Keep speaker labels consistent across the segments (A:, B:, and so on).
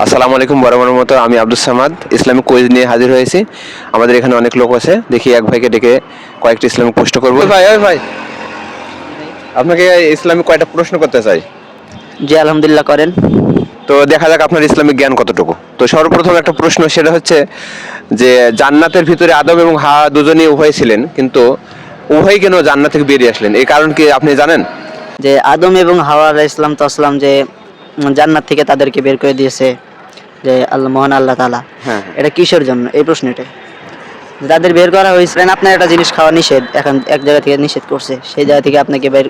A: আসসালামু আলাইকুম। বরাবরের মতো আমি আব্দুস সামাদ ইসলামিক কুইজ নিয়ে হাজির হয়েছি। আমাদের এখানে অনেক লোক আছে, দেখি এক ভাইকে ডেকে কয়েকটি ইসলামিক প্রশ্ন করবো। ভাই আপনাকে ইসলামিক কয়েকটা প্রশ্ন করতে চাই।
B: জি আলহামদুলিল্লাহ করেন।
A: তো দেখা যাক আপনার ইসলামিক জ্ঞান কতটুকু। তো সর্বপ্রথম একটা প্রশ্ন, সেটা হচ্ছে যে জান্নাতের ভিতরে আদম এবং হাওয়া দুজনেই উভয় ছিলেন, কিন্তু উভয় কেন জান্নাত থেকে বেরিয়ে আসলেন, এই কারণ কি আপনি জানেন?
B: যে আদম এবং হাওয়া আলাইহিসসালাম তো আসলাম যে জান্নাত থেকে তাদেরকে বের করে দিয়েছে যে আল্লাহ মহান আল্লাহ তাআলা।
A: হ্যাঁ।
B: এটা কিসের জন্য এই প্রশ্নটা? যাদের বের করা হয়েছে, আপনার একটা জিনিস খাওয়া নিষেধ, এখন এক জায়গা থেকে নিষেধ করছে, সেই জায়গা থেকে আপনাকে বের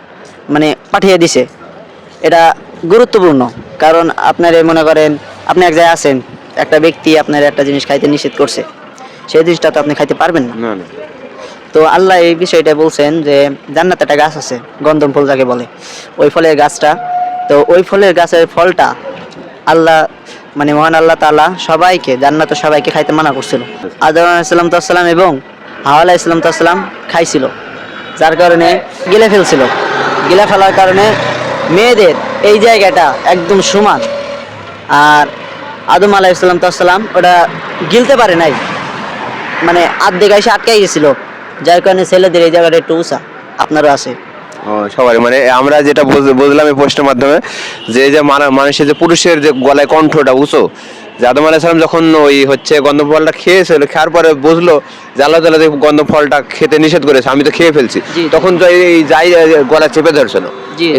B: পাঠিয়ে দিছে। এটা গুরুত্বপূর্ণ, কারণ আপনার মনে করেন আপনি এক জায়গায় আছেন, একটা ব্যক্তি আপনার একটা জিনিস খাইতে নিষেধ করছে, সেই জিনিসটা তো আপনি খাইতে পারবেন না।
A: না না।
B: তো আল্লাহ এই বিষয়টা বলছেন যে জান্নাতে একটা গাছ আছে, গন্ধম ফুল যাকে বলে, ওই ফলের গাছটা। তো ওই ফলের গাছের ফলটা আল্লাহ মহান আল্লাহ তাআলা সবাইকে জান্নাতে সবাইকে খাইতে মানা করছিল। আদম আলাইহিস সালাম এবং হাওয়া আলাইহিস সালাম খাইছিল, যার কারণে গিলে ফেলছিল। গিলে ফেলার কারণে মেয়েদের এই জায়গাটা একদম সমান, আর আদম আলাইহিস সালাম ওটা গিলতে পারে নাই, আর্ধেক এসে আটকাই গেছিল, যার কারণে ছেলেদের এই জায়গাটা একটু উঁচা। আপনারও আছে
A: সবারই, আমরা যেটা বুঝলাম এই প্রশ্নের মাধ্যমে, যে এই যে মানুষের যে পুরুষের যে গলায় কণ্ঠটা উঁচু, যে আদম আলাইহিস সালাম যখন ওই হচ্ছে গন্ধম ফলটা খেয়েছিল, খাওয়ার পরে বুঝলো যে আল্লাহ তাআলা গন্ধম ফলটা খেতে নিষেধ করেছে, আমি তো খেয়ে ফেলছি, তখন তো এই যাই গলা চেপে ধরছিল,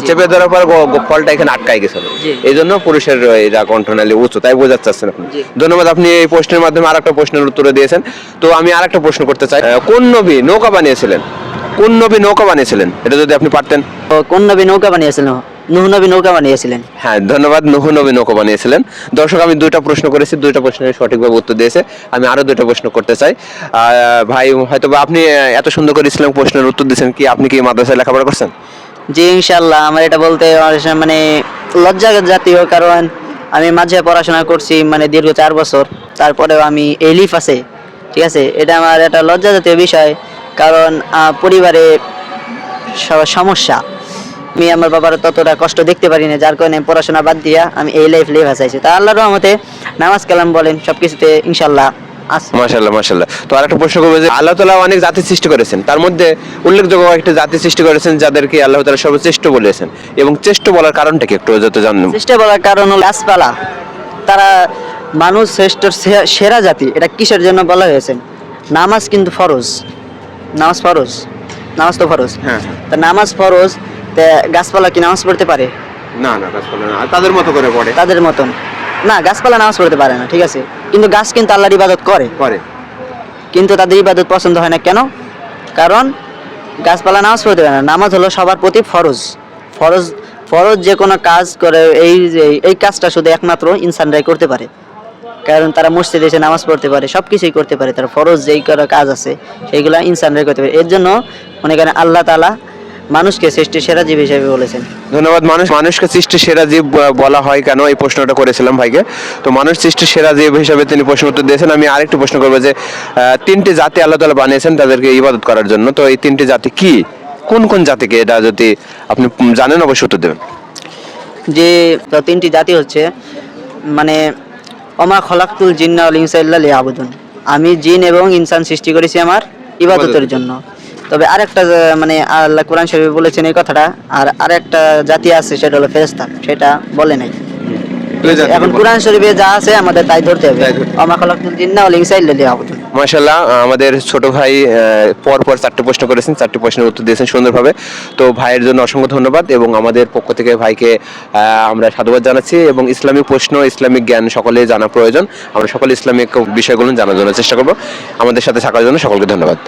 A: চেপে ধরার পর ফলটা এখানে আটকাই গেছিল, এই জন্য পুরুষের এরা কণ্ঠনালী উঁচু, তাই বোঝাতে চাচ্ছেন আপনি। ধন্যবাদ, আপনি এই প্রশ্নের মাধ্যমে আরেকটা প্রশ্নের উত্তর দিয়েছেন। তো আমি আরেকটা প্রশ্ন করতে চাই, কোন নবী নৌকা বানিয়েছিলেন? কোন নবী নৌকা বানিয়েছিলেন, এটা যদি আপনি পারতেন।
B: কোন নবী নৌকা বানিয়েছিলেন? নূহ নবী নৌকা বানিয়েছিলেন।
A: হ্যাঁ, ধন্যবাদ। নূহ নবী নৌকা বানিয়েছিলেন। দর্শক, আমি দুইটা প্রশ্ন করেছি, দুইটা প্রশ্নের সঠিকভাবে উত্তর দিয়েছে। আমি আরো দুইটা প্রশ্ন করতে চাই। ভাই, হয়তো আপনি এত সুন্দর করে ইসলামিক প্রশ্নের উত্তর দিয়েছেন, কি আপনি কি মাদ্রাসায় লেখাপড়া করছেন?
B: জি ইনশাআল্লাহ। আমার এটা বলতে লজ্জা জাতীয়, কারণ আমি মাঝে পড়াশোনা করছি দীর্ঘ 4 বছর, তারপরেও আমি এলিফ আছে, ঠিক আছে, এটা আমার একটা লজ্জা জাতীয় বিষয়, কারণ পরিবারে সমস্যা, আমি আমার বাবার ততটা কষ্ট দেখতে পারি না, যার কারণে পড়াশোনা বাদ দিয়া আমি এই লাইফ লেভা চাইছি। তা আল্লাহর রহমতে নামাজ কালাম বলেন সবকিছুতে ইনশাআল্লাহ আছে।
A: মাশাআল্লাহ মাশাআল্লাহ। তো আরেকটা প্রশ্ন করব, যে আল্লাহ তাআলা অনেক জাতি সৃষ্টি করেছেন, তার মধ্যে উল্লেখযোগ্য একটা জাতি সৃষ্টি করেছেন যাদেরকে আল্লাহ তাআলা সর্বশ্রেষ্ঠ বলেছেন, এবং শ্রেষ্ঠ বলার কারণটা কি একটু যত জানেন?
B: শ্রেষ্ঠ বলার কারণ হলো গাছপালা, তারা মানুষ শ্রেষ্ঠ সেরা জাতি। এটা কিসের জন্য বলা হয়েছে? নামাজ কিন্তু ফরজ, নামাজ ফরজ, নামাজ তো ফরজ।
A: হ্যাঁ।
B: তা নামাজ ফরজ, তা গাছপালা কি নামাজ পড়তে পারে?
A: না না, গাছপালা না, তাদের মতো করে পড়ে।
B: তাদের মতন না, গাছপালা নামাজ পড়তে পারে না, ঠিক আছে, কিন্তু গাছ কিন্তু আল্লাহর ইবাদত করে, কিন্তু তাদের ইবাদত পছন্দ হয় না কেন? কারণ গাছপালা নামাজ পড়তে পারে না। নামাজ হলো সবার প্রতি ফরজ। ফরজ ফরজ যে কোনো কাজ করে, এই কাজটা শুধু একমাত্র ইনসানরাই করতে পারে, কারণ তারা মসজিদে এসে নামাজ পড়তে পারে, সব কিছুই করতে পারে। তার ফরজ যেই করা কাজ আছে সেইগুলো ইনসানরাই করতে পারে। এর জন্য মনে করেন আল্লাহ তাআলা মানুষকে সৃষ্টি সেরা জীব হিসেবে বলেছেন।
A: ধন্যবাদ। মানুষকে সৃষ্টি সেরা জীব বলা হয় কেন, এই প্রশ্নটা করেছিলাম ভাইকে। তো মানুষ সৃষ্টি সেরা জীব হিসেবে তিনি প্রশ্ন উত্তর দিয়েছেন। আমি আরেকটু প্রশ্ন করবো, যে 3টি জাতি আল্লাহ তাআলা বানিয়েছেন তাদেরকে ইবাদত করার জন্য, তো এই 3টি জাতি কি, কোন কোন জাতিকে, এটা যদি আপনি জানেন অবশ্যই উত্তর দেবেন।
B: যে 3টি জাতি হচ্ছে ওমা খলাকতুল জিন্না ওয়াল ইনসা ইল্লা লিয়াবুদুন, আমি জিন এবং ইনসান সৃষ্টি করেছি আমার ইবাদতের জন্য। তবে আরেকটা আল্লাহ কোরআন শরীফে বলেছেন এই কথাটা, আর আরেকটা জাতি আছে সেটা হলো ফেরেশতা, সেটা বলে নাই। এখন কোরআন শরীফে যা আছে আমাদের তাই ধরতে হবে। ওমা খলাকতুল জিন্না ওয়াল ইনসা ইল্লা লিয়াবুদুন।
A: মাশাআল্লাহ, আমাদের ছোট ভাই পর 4টি প্রশ্ন করেছেন, 4টি প্রশ্নের উত্তর দিয়েছেন সুন্দরভাবে। তো ভাইয়ের জন্য অসংখ্য ধন্যবাদ, এবং আমাদের পক্ষ থেকে ভাইকে আমরা সাধুবাদ জানাচ্ছি। এবং ইসলামিক প্রশ্ন, ইসলামিক জ্ঞান সকলেই জানা প্রয়োজন, আমরা সকলে ইসলামিক বিষয়গুলো জানার জন্য চেষ্টা করব। আমাদের সাথে থাকার জন্য সকলকে ধন্যবাদ।